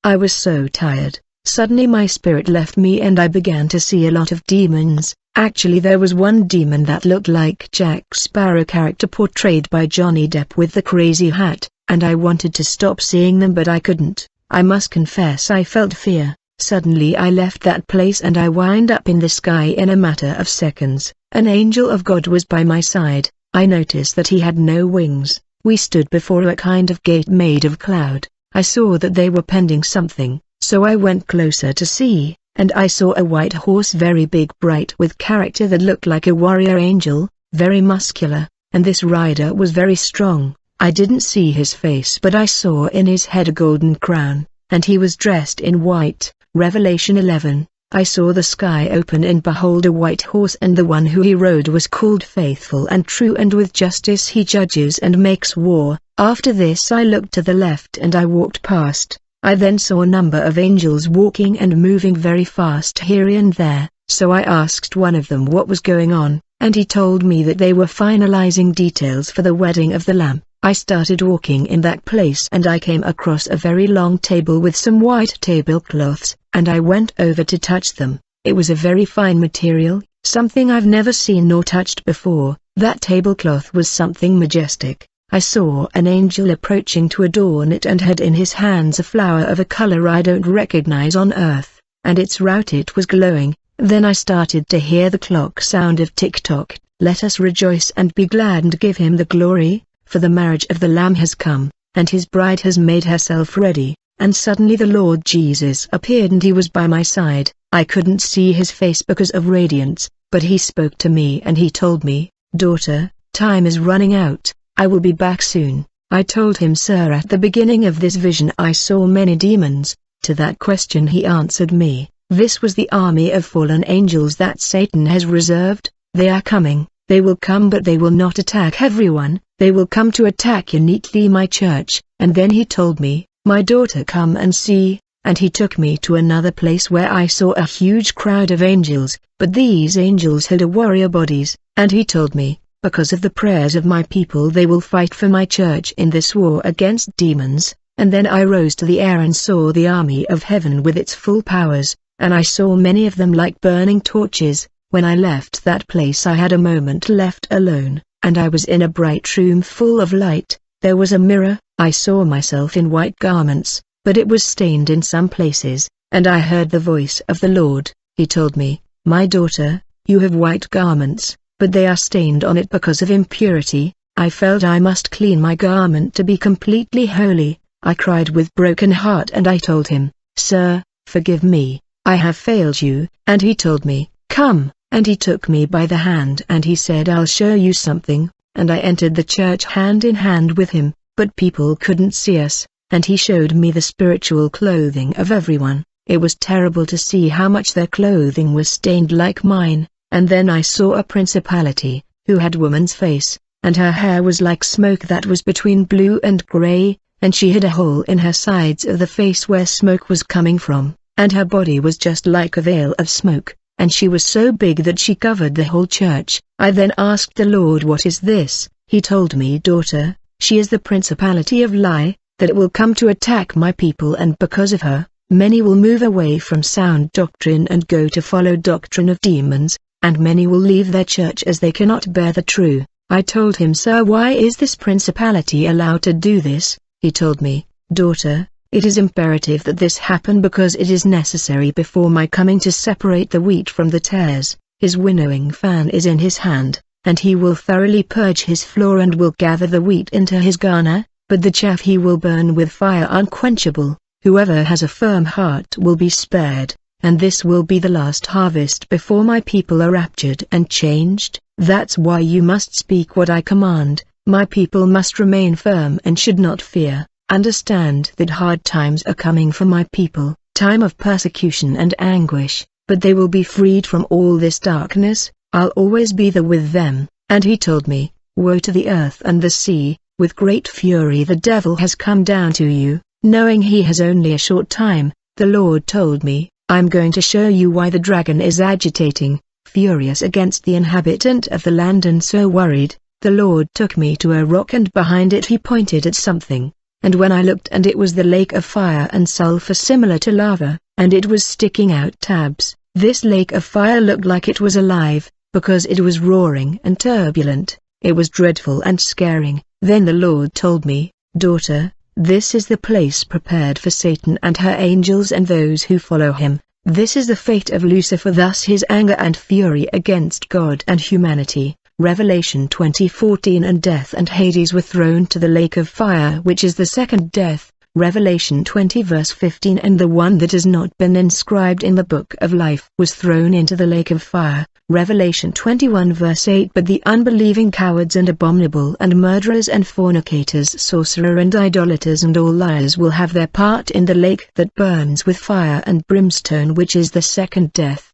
I was so tired. Suddenly my spirit left me and I began to see a lot of demons. Actually there was one demon that looked like Jack Sparrow character portrayed by Johnny Depp with the crazy hat, and I wanted to stop seeing them but I couldn't. I must confess I felt fear. Suddenly I left that place and I wound up in the sky in a matter of seconds. An angel of God was by my side. I noticed that he had no wings. We stood before a kind of gate made of cloud. I saw that they were pending something, so I went closer to see, and I saw a white horse, very big, bright, with character that looked like a warrior angel, very muscular, and this rider was very strong. I didn't see his face but I saw in his head a golden crown, and he was dressed in white. Revelation 11. I saw the sky open and behold a white horse, and the one who he rode was called Faithful and True, and with justice he judges and makes war. After this I looked to the left and I walked past. I then saw a number of angels walking and moving very fast here and there, so I asked one of them what was going on, and he told me that they were finalizing details for the wedding of the Lamb. I started walking in that place and I came across a very long table with some white tablecloths, and I went over to touch them. It was a very fine material, something I've never seen nor touched before. That tablecloth was something majestic. I saw an angel approaching to adorn it and had in his hands a flower of a color I don't recognize on earth, and its root it was glowing. Then I started to hear the clock sound of tick-tock. Let us rejoice and be glad and give him the glory, for the marriage of the Lamb has come, and his bride has made herself ready. And suddenly the Lord Jesus appeared and he was by my side. I couldn't see his face because of radiance, but he spoke to me and he told me, "Daughter, time is running out, I will be back soon." I told him, "Sir, at the beginning of this vision I saw many demons." To that question he answered me, "This was the army of fallen angels that Satan has reserved. They are coming, they will come, but they will not attack everyone, they will come to attack uniquely my church." And then he told me, "My daughter, come and see," and he took me to another place where I saw a huge crowd of angels, but these angels had warrior bodies, and he told me, "Because of the prayers of my people they will fight for my church in this war against demons." And then I rose to the air and saw the army of heaven with its full powers, and I saw many of them like burning torches. When I left that place I had a moment left alone, and I was in a bright room full of light. There was a mirror. I saw myself in white garments, but it was stained in some places, and I heard the voice of the Lord. He told me, "My daughter, you have white garments, but they are stained on it because of impurity." I felt I must clean my garment to be completely holy. I cried with broken heart and I told him, "Sir, forgive me, I have failed you." And he told me, "Come," and he took me by the hand and he said, "I'll show you something," and I entered the church hand in hand with him. But people couldn't see us, and he showed me the spiritual clothing of everyone. It was terrible to see how much their clothing was stained like mine. And then I saw a principality, who had woman's face, and her hair was like smoke that was between blue and gray, and she had a hole in her sides of the face where smoke was coming from, and her body was just like a veil of smoke, and she was so big that she covered the whole church. I then asked the Lord, "What is this?" He told me, "Daughter, she is the principality of lie, that it will come to attack my people, and because of her, many will move away from sound doctrine and go to follow doctrine of demons, and many will leave their church as they cannot bear the true." I told him, "Sir, why is this principality allowed to do this?" He told me, "Daughter, it is imperative that this happen because it is necessary before my coming to separate the wheat from the tares." His winnowing fan is in his hand, and he will thoroughly purge his floor and will gather the wheat into his garner, but the chaff he will burn with fire unquenchable. Whoever has a firm heart will be spared, and this will be the last harvest before my people are raptured and changed. That's why you must speak what I command. My people must remain firm and should not fear. Understand that hard times are coming for my people, time of persecution and anguish, but they will be freed from all this darkness. I'll always be there with them." And he told me, "Woe to the earth and the sea, with great fury the devil has come down to you, knowing he has only a short time." The Lord told me, "I'm going to show you why the dragon is agitating, furious against the inhabitant of the land and so worried." The Lord took me to a rock and behind it he pointed at something. and when I looked and it was the lake of fire and sulfur similar to lava, and it was sticking out tabs. This lake of fire looked like it was alive, because it was roaring and turbulent. It was dreadful and scaring. Then the Lord told me, "Daughter, this is the place prepared for Satan and her angels and those who follow him. This is the fate of Lucifer, thus his anger and fury against God and humanity." Revelation 20:14. And death and Hades were thrown to the lake of fire, which is the second death. Revelation 20 verse 15. And the one that has not been inscribed in the book of life was thrown into the lake of fire. Revelation 21 verse 8. But the unbelieving cowards and abominable and murderers and fornicators, sorcerers and idolaters and all liars will have their part in the lake that burns with fire and brimstone, which is the second death.